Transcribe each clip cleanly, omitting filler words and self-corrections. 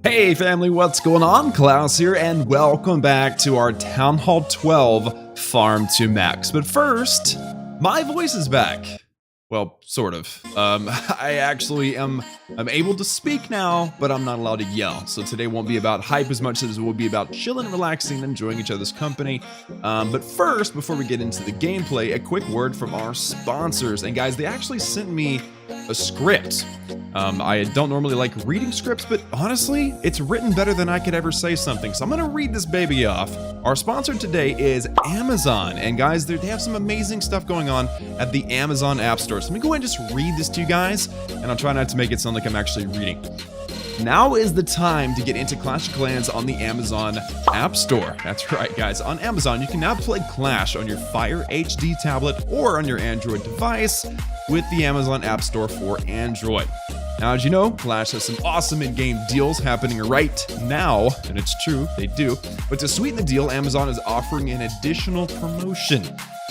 Hey family, what's going on? Klaus here, and welcome back to our Town Hall 12 Farm to Max. But first, my voice is back. Well, sort of. I actually am able to speak now, but I'm not allowed to yell. So today won't be about hype as much as it will be about chilling, relaxing, and enjoying each other's company. But first, before we get into the gameplay, a quick word from our sponsors. And guys, they actually sent me a script. I don't normally like reading scripts, but honestly, it's written better than I could ever say something. So I'm gonna read this baby off. Our sponsor today is Amazon. And guys, they have some amazing stuff going on at the Amazon App Store. So let me go ahead and just read this to you guys, and I'll try not to make it sound like I'm actually reading. Now is the time to get into Clash of Clans on the Amazon App Store. That's right, guys. On Amazon, you can now play Clash on your Fire HD tablet or on your Android device with the Amazon App Store for Android. Now, as you know, Clash has some awesome in-game deals happening right now, and it's true, they do. But to sweeten the deal, Amazon is offering an additional promotion,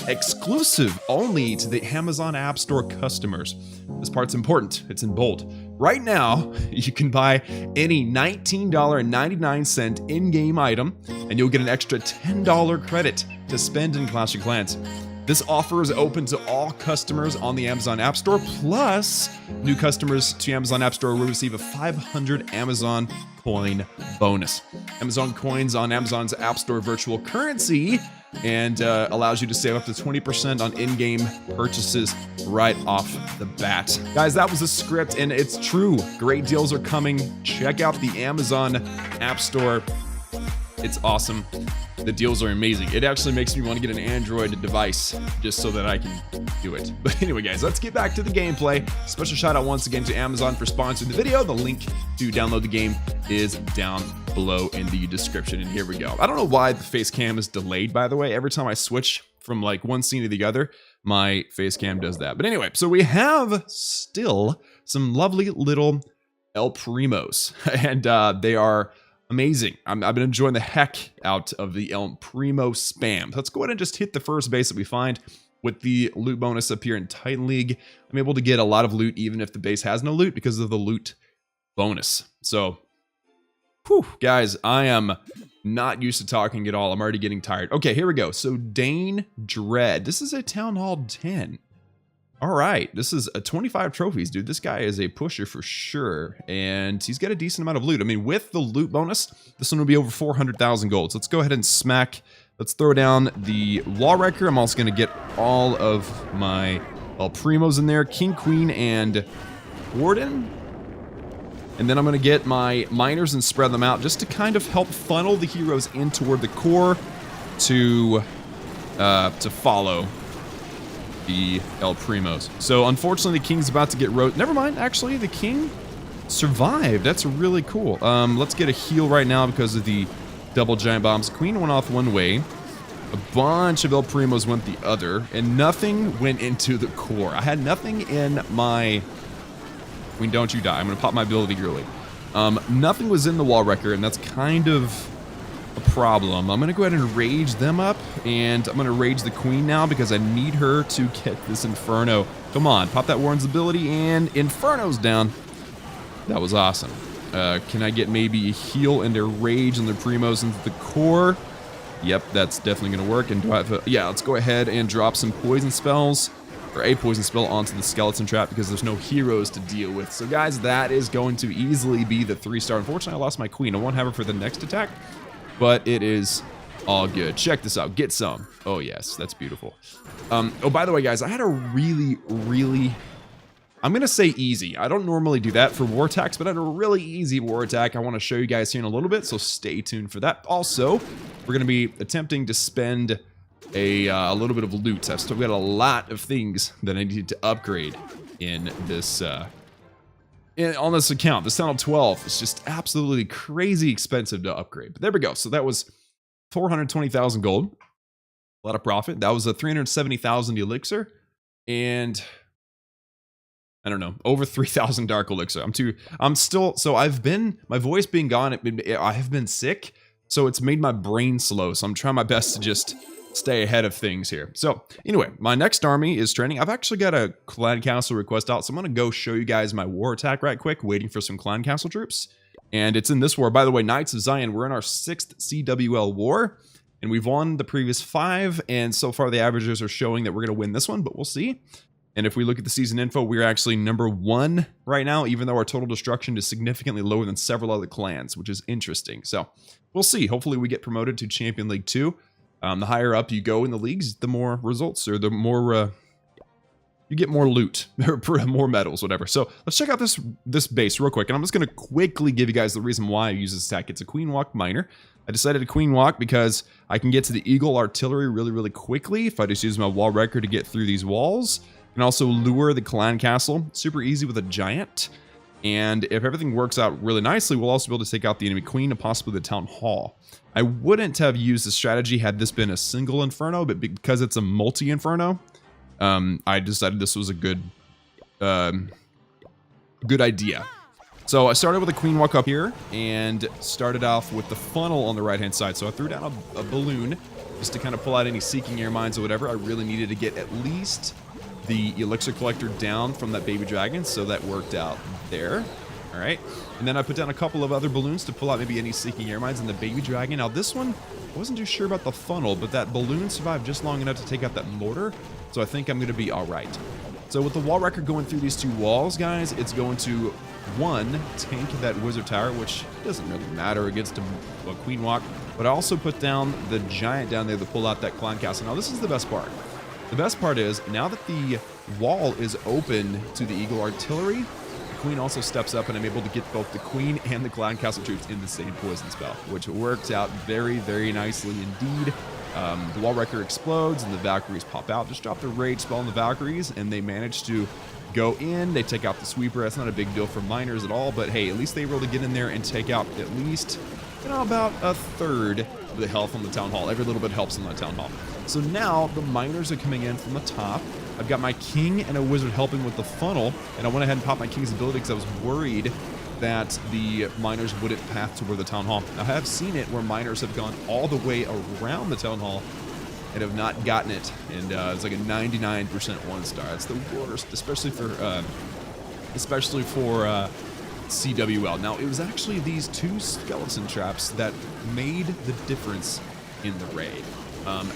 exclusive only to the Amazon App Store customers. This part's important, it's in bold. Right now, you can buy any $19.99 in-game item, and you'll get an extra $10 credit to spend in Clash of Clans. This offer is open to all customers on the Amazon App Store, plus new customers to Amazon App Store will receive a 500 Amazon coin bonus. Amazon coins on Amazon's App Store virtual currency and allows you to save up to 20% on in-game purchases right off the bat. Guys, that was a script, and it's true. Great deals are coming. Check out the Amazon App Store. It's awesome. The deals are amazing. It actually makes me want to get an Android device just so that I can do it. But anyway, guys, let's get back to the gameplay. Special shout out once again to Amazon for sponsoring the video. The link to download the game is down below in the description. And here we go. I don't know why the face cam is delayed, by the way. Every time I switch from like one scene to the other, my face cam does that. But anyway, so we have still some lovely little El Primos, and they are amazing. I've been enjoying the heck out of the El Primo spam. Let's go ahead and just hit the first base that we find with the loot bonus up here in Titan League. I'm able to get a lot of loot even if the base has no loot because of the loot bonus. So, whew, guys, I am not used to talking at all. I'm already getting tired. Okay, here we go. So, Dane Dread. This is a Town Hall 10. All right, this is a 25 trophies, dude. This guy is a pusher for sure, and he's got a decent amount of loot. I mean, with the loot bonus, this one will be over 400,000 gold. So let's go ahead and smack. Let's throw down the wall wrecker. I'm also going to get all of my El Primos in there, King, Queen, and Warden. And then I'm going to get my miners and spread them out just to kind of help funnel the heroes in toward the core to follow the El Primos. So unfortunately the King's about to get never mind, actually the King survived. That's really cool. Let's get a heal right now because of the double giant bombs. Queen went off one way, a bunch of El Primos went the other, and nothing went into the core. I had nothing in my Queen, don't you die. I'm gonna pop my ability early. Nothing was in the wall wrecker, and that's kind of a problem. I'm gonna go ahead and rage them up, and I'm gonna rage the Queen now because I need her to get this Inferno. Come on, pop that Warren's ability, and Inferno's down. That was awesome. Can I get maybe a heal and a rage and the Primos into the core? Yep, that's definitely gonna work. And do I have yeah, let's go ahead and drop some poison spells, or a poison spell onto the skeleton trap because there's no heroes to deal with. So guys, that is going to easily be the 3-star. Unfortunately, I lost my Queen. I won't have her for the next attack, but it is all good. Check this out. Get some. Oh, yes. That's beautiful. Oh, by the way, guys, I had a really, I'm going to say easy. I don't normally do that for war attacks, but I had a really easy war attack I want to show you guys here in a little bit, so stay tuned for that. Also, we're going to be attempting to spend a little bit of loot. I've still got a lot of things that I need to upgrade in this on this account. This Town Hall 12 is just absolutely crazy expensive to upgrade. But there we go. So that was 420,000 gold. A lot of profit. That was a 370,000 elixir. And I don't know, over 3,000 dark elixir. I'm still, so my voice being gone, I have been sick. So it's made my brain slow. So I'm trying my best to just stay ahead of things here. So anyway, my next army is training. I've actually got a clan castle request out, so I'm gonna go show you guys my war attack right quick, waiting for some clan castle troops. And it's in this war. By the way, Knights of Zion, we're in our 6th CWL war, and we've won the previous 5, and so far the averages are showing that we're going to win this one, but we'll see. And if we look at the season info, we're actually number 1 right now, even though our total destruction is significantly lower than several other clans, which is interesting. So we'll see. Hopefully we get promoted to Champion League 2. The higher up you go in the leagues, the more results, or the more... you get more loot, more medals, whatever. So let's check out this base real quick. And I'm just going to quickly give you guys the reason why I use this attack. It's a Queen Walk Miner. I decided to Queen Walk because I can get to the Eagle Artillery really, really quickly if I just use my wall wrecker to get through these walls. And also lure the Clan Castle. Super easy with a Giant. And if everything works out really nicely, we'll also be able to take out the enemy Queen and possibly the Town Hall. I wouldn't have used this strategy had this been a single Inferno, but because it's a multi-Inferno, I decided this was a good idea. So I started with a Queen Walk up here and started off with the funnel on the right-hand side. So I threw down a balloon just to kind of pull out any Seeking Air Mines or whatever. I really needed to get at least the Elixir Collector down from that baby dragon, so that worked out there. All right, and then I put down a couple of other balloons to pull out maybe any Seeking Air Mines and the baby dragon. Now this one, I wasn't too sure about the funnel, but that balloon survived just long enough to take out that mortar. So I think I'm going to be all right. So with the wall wrecker going through these 2 walls, guys, it's going to, 1, tank that wizard tower, which doesn't really matter against a Queen Walk. But I also put down the Giant down there to pull out that Clan Castle. Now this is the best part. The best part is, now that the wall is open to the Eagle Artillery, the Queen also steps up and I'm able to get both the Queen and the Clan Castle troops in the same poison spell, which works out very, very nicely indeed. The wall wrecker explodes and the Valkyries pop out. Just drop the rage spell on the Valkyries and they manage to go in. They take out the sweeper. That's not a big deal for miners at all, but hey, at least they were able to get in there and take out at least, you know, about a third of the health on the Town Hall. Every little bit helps on the Town Hall. So now the miners are coming in from the top. I've got my king and a wizard helping with the funnel, and I went ahead and popped my king's ability because I was worried that the miners wouldn't path toward the Town Hall. I have seen it where miners have gone all the way around the Town Hall and have not gotten it, and it's like a 99% 1-star. That's the worst, especially for CWL. Now, it was actually these 2 skeleton traps that made the difference in the raid.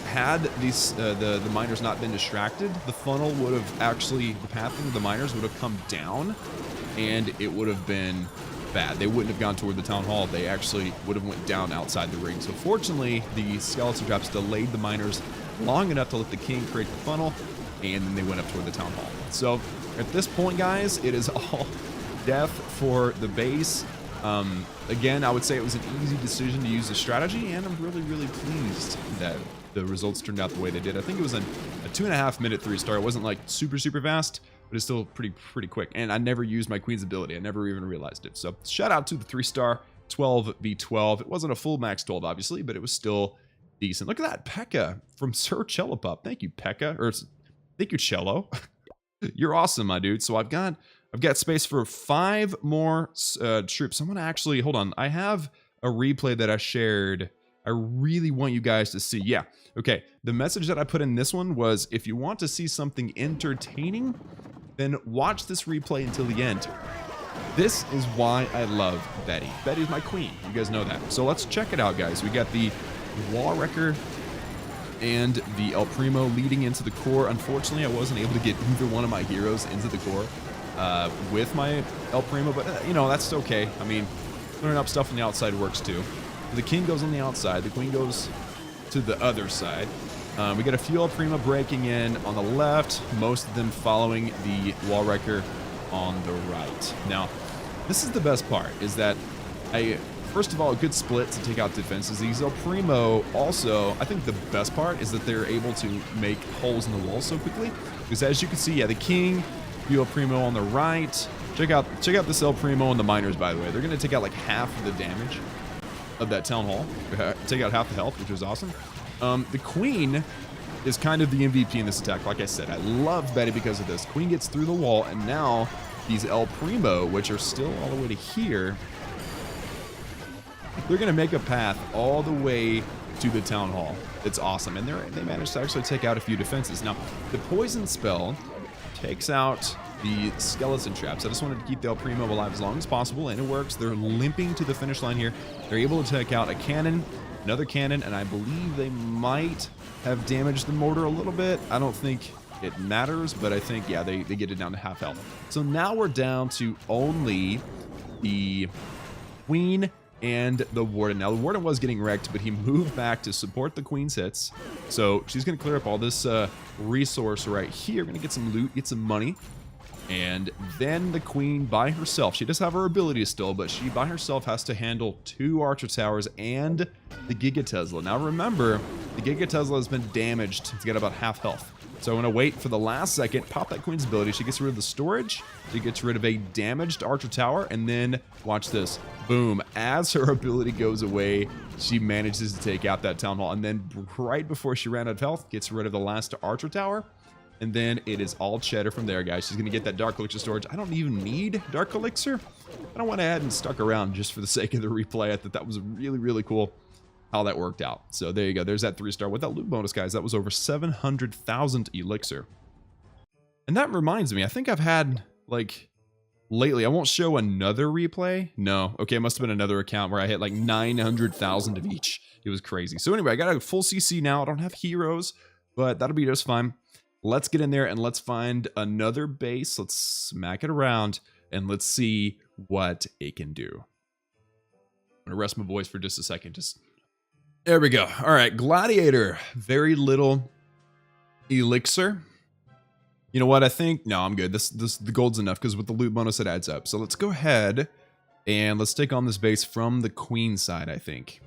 Had these the miners not been distracted, the funnel would have actually, the pathing of the miners would have come down, and it would have been bad. They wouldn't have gone toward the Town Hall. They actually would have went down outside the ring. So fortunately, the skeleton traps delayed the miners long enough to let the king create the funnel, and then they went up toward the Town Hall. So at this point, guys, it is all death for the base. Again, I would say it was an easy decision to use the strategy, and I'm really, really pleased that the results turned out the way they did. I think it was a 2.5 minute 3-star. It wasn't like super, super fast, but it's still pretty quick. And I never used my Queen's ability. I never even realized it. So shout out to the 3-star 12v12. It wasn't a full max 12, obviously, but it was still decent. Look at that, Pekka from Sir Cellopup. Thank you, Pekka. Or thank you, Cello. You're awesome, my dude. So I've got space for 5 more troops. I'm gonna actually, hold on. I have a replay that I shared. I really want you guys to see. Yeah, okay. The message that I put in this one was, if you want to see something entertaining, then watch this replay until the end. This is why I love Betty. Betty's my queen. You guys know that. So let's check it out, guys. We got the Wall Wrecker and the El Primo leading into the core. Unfortunately, I wasn't able to get either one of my heroes into the core with my El Primo, but you know, that's okay. I mean, clearing up stuff on the outside works too. The king goes on the outside, the queen goes to the other side. We got a few El Primo breaking in on the left, most of them following the Wall Wrecker on the right. Now, this is the best part, is that first of all, a good split to take out defenses. These El Primo also, I think the best part is that they're able to make holes in the wall so quickly. Because as you can see, yeah, the king, the El Primo on the right. Check out this El Primo and the miners, by the way. They're going to take out like half of the damage of that town hall. Take out half the health, which was awesome. The queen is kind of the MVP in this attack. Like I said, I love Betty because of this. Queen gets through the wall, and now these El Primo, which are still all the way to here, they're going to make a path all the way to the town hall. It's awesome. And they managed to actually take out a few defenses. Now, the poison spell takes out the skeleton traps. I just wanted to keep the El Primo alive as long as possible, and it works. They're limping to the finish line here. They're able to take out a cannon, another cannon, and I believe they might have damaged the mortar a little bit. I don't think it matters, but I think, yeah, they get it down to half health. So now we're down to only the queen and the warden. Now, the warden was getting wrecked, but he moved back to support the queen's hits. So she's going to clear up all this resource right here. We're going to get some loot, get some money. And then the queen by herself, she does have her abilities still, but she by herself has to handle 2 archer towers and the Giga Tesla. Now remember, the Giga Tesla has been damaged to get about half health. So I'm going to wait for the last second, pop that queen's ability. She gets rid of the storage, she gets rid of a damaged archer tower, and then watch this. Boom. As her ability goes away, she manages to take out that town hall. And then right before she ran out of health, gets rid of the last archer tower. And then it is all cheddar from there, guys. She's going to get that Dark Elixir storage. I don't even need Dark Elixir. I don't want to add and stuck around just for the sake of the replay. I thought that was really, really cool how that worked out. So there you go. There's that 3-star with that loot bonus, guys. That was over 700,000 Elixir. And that reminds me, I think I've had, like, lately, I won't show another replay. No. Okay, it must have been another account where I hit like 900,000 of each. It was crazy. So anyway, I got a full CC now. I don't have heroes, but that'll be just fine. Let's get in there and let's find another base. Let's smack it around and let's see what it can do. I'm gonna rest my voice for just a second. There we go. All right, Gladiator. Very little elixir. You know what? I think no, I'm good. The gold's enough because with the loot bonus it adds up. So let's go ahead and let's take on this base from the queen side. I think.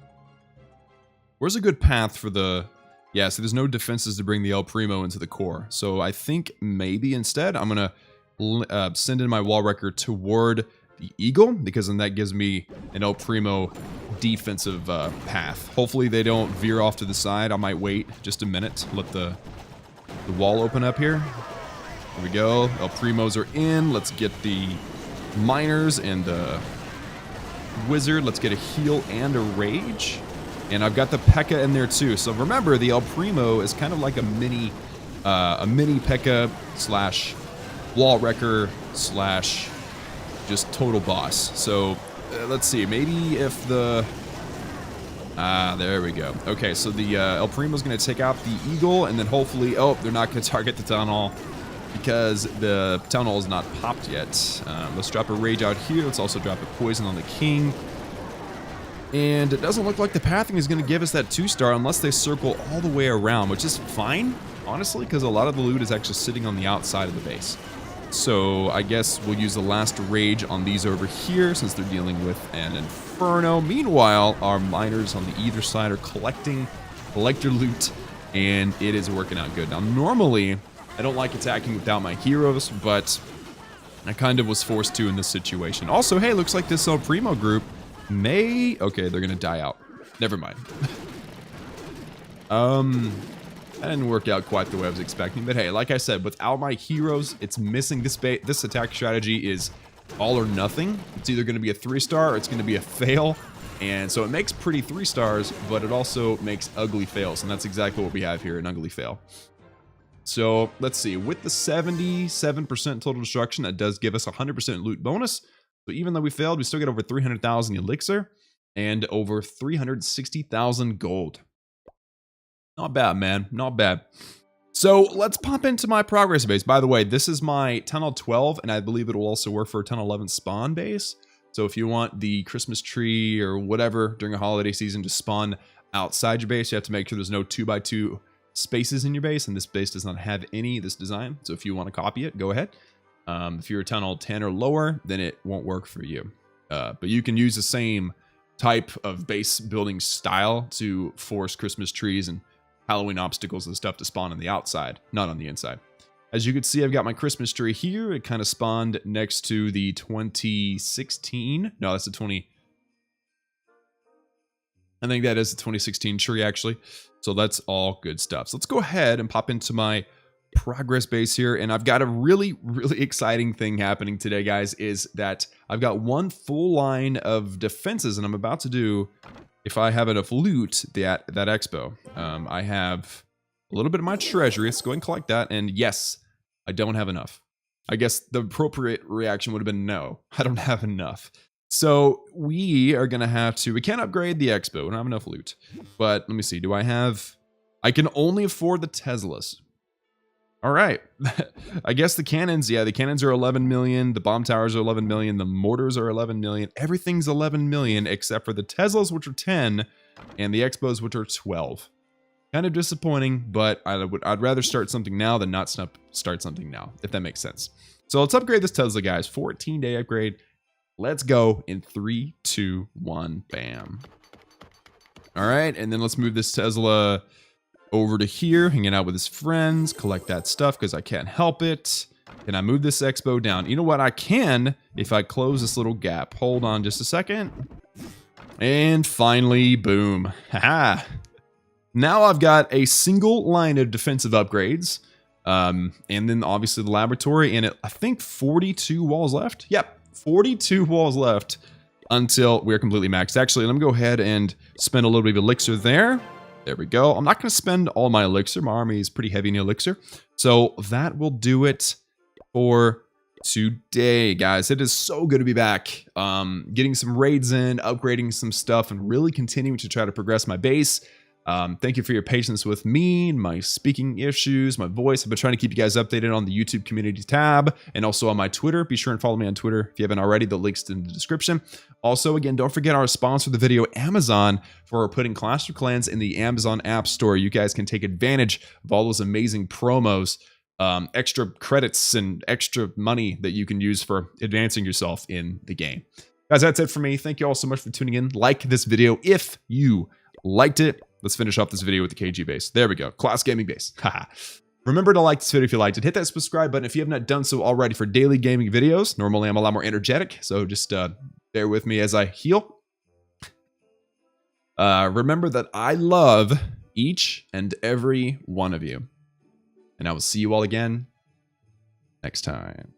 Where's a good path for the? Yeah, so there's no defenses to bring the El Primo into the core. So I think maybe instead I'm going to send in my wall wrecker toward the Eagle, because then that gives me an El Primo defensive path. Hopefully they don't veer off to the side. I might wait just a minute, let the wall open up here. Here we go. El Primos are in. Let's get the miners and the wizard. Let's get a heal and a rage. And I've got the P.E.K.K.A. in there too. So remember, the El Primo is kind of like a mini P.E.K.K.A. slash wall wrecker slash just total boss. So let's see, maybe if the there we go. Okay, so the El Primo is going to take out the Eagle, and then hopefully, oh, they're not going to target the town hall because the town hall is not popped yet. Let's drop a rage out here. Let's also drop a poison on the king. And it doesn't look like the pathing is going to give us that 2-star unless they circle all the way around, which is fine, honestly, because a lot of the loot is actually sitting on the outside of the base. So I guess we'll use the last rage on these over here since they're dealing with an inferno. Meanwhile, our miners on the either side are collecting loot, and it is working out good. Now, normally, I don't like attacking without my heroes, but I kind of was forced to in this situation. Also, hey, looks like this El Primo group may... Okay, they're gonna die out. Never mind. That didn't work out quite the way I was expecting. But hey, like I said, without my heroes, it's missing this bait. This attack strategy is all or nothing. It's either gonna be a 3-star or it's gonna be a fail. And so it makes pretty 3-stars, but it also makes ugly fails. And that's exactly what we have here, an ugly fail. So let's see, with the 77% total destruction, that does give us 100% loot bonus. So even though we failed, we still get over 300,000 elixir and over 360,000 gold. Not bad, man. Not bad. So let's pop into my progress base. By the way, this is my Tunnel 12, and I believe it will also work for a Tunnel 11 spawn base. So if you want the Christmas tree or whatever during a holiday season to spawn outside your base, you have to make sure there's no 2x2 spaces in your base, and this base does not have any of this design. So if you want to copy it, go ahead. If you're a Tunnel 10 or lower, then it won't work for you. But you can use the same type of base building style to force Christmas trees and Halloween obstacles and stuff to spawn on the outside, not on the inside. As you can see, I've got my Christmas tree here. It kind of spawned next to the 2016. No, that's the 20. I think that is the 2016 tree, actually. So that's all good stuff. So let's go ahead and pop into my progress base here, and I've got a really exciting thing happening today, guys, is that I've got one full line of defenses, and I'm about to do, if I have enough loot, that expo. I have a little bit of my treasury. Let's go ahead and collect that, and yes, I don't have enough. I guess the appropriate reaction would have been no, I don't have enough. So we are going to have to, we can't upgrade the Expo. We don't have enough loot. But let me see. Do I have, I can only afford the Teslas. All right. I guess the cannons, yeah, the cannons are 11 million. The bomb towers are 11 million. The mortars are 11 million. Everything's 11 million except for the Teslas, which are 10, and the Expos, which are 12. Kind of disappointing, but I'd rather start something now than not start something now, if that makes sense. So let's upgrade this Tesla, guys. 14-day upgrade. Let's go in 3, 2, 1, bam. All right, and then let's move this Tesla over to here, hanging out with his friends, collect that stuff because I can't help it. Can I move this Expo down? You know what? I can if I close this little gap. Hold on just a second. And finally, boom. Haha. Now I've got a single line of defensive upgrades. And then obviously the laboratory, and I think 42 walls left. Yep, 42 walls left until we're completely maxed. Actually, let me go ahead and spend a little bit of elixir there. There we go. I'm not going to spend all my elixir. My army is pretty heavy in elixir. So that will do it for today, guys. It is so good to be back. Getting some raids in, upgrading some stuff, and really continuing to try to progress my base. Thank you for your patience with me, my speaking issues, my voice. I've been trying to keep you guys updated on the YouTube community tab and also on my Twitter. Be sure and follow me on Twitter if you haven't already. The link's in the description. Also, again, don't forget our sponsor of the video, Amazon, for putting Clash of Clans in the Amazon App Store. You guys can take advantage of all those amazing promos, extra credits, and extra money that you can use for advancing yourself in the game. Guys, that's it for me. Thank you all so much for tuning in. Like this video if you liked it. Let's finish off this video with the KG base. There we go. Klaus Gaming base. Haha. Remember to like this video if you liked it. Hit that subscribe button if you have not done so already for daily gaming videos. Normally, I'm a lot more energetic, so just bear with me as I heal. Remember that I love each and every one of you. And I will see you all again next time.